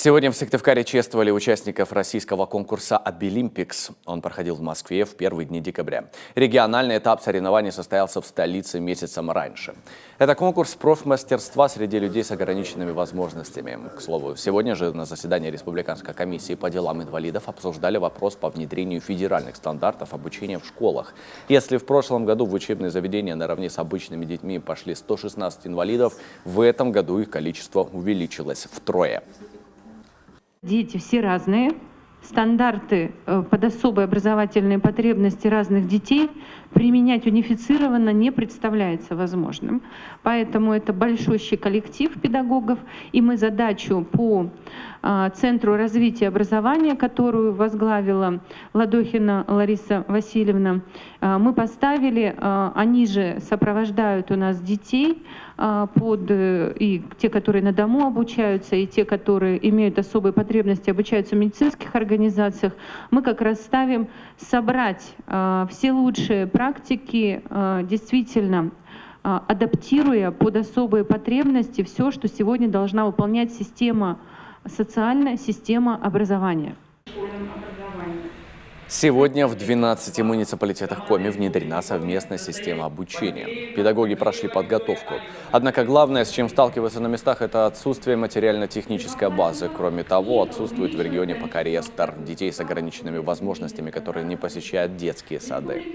Сегодня в Сыктывкаре чествовали участников российского конкурса «Обилимпикс». Он проходил в Москве в первые дни декабря. Региональный этап соревнований состоялся в столице месяцем раньше. Это конкурс профмастерства среди людей с ограниченными возможностями. К слову, сегодня же на заседании Республиканской комиссии по делам инвалидов обсуждали вопрос по внедрению федеральных стандартов обучения в школах. Если в прошлом году в учебные заведения наравне с обычными детьми пошли 116 инвалидов, в этом году их количество увеличилось втрое. Дети все разные, стандарты под особые образовательные потребности разных детей применять унифицированно не представляется возможным. Поэтому это большущий коллектив педагогов, и мы задачу по Центру развития образования, которую возглавила Ладохина Лариса Васильевна, мы поставили, они же сопровождают у нас детей, и те, которые на дому обучаются, и те, которые имеют особые потребности, обучаются в медицинских организациях. Мы как раз ставим собрать все лучшие практики, действительно адаптируя под особые потребности все, что сегодня должна выполнять социальная система образования. Сегодня в 12 муниципалитетах Коми внедрена совместная система обучения. Педагоги прошли подготовку. Однако главное, с чем сталкиваются на местах, это отсутствие материально-технической базы. Кроме того, отсутствует в регионе пока реестр детей с ограниченными возможностями, которые не посещают детские сады.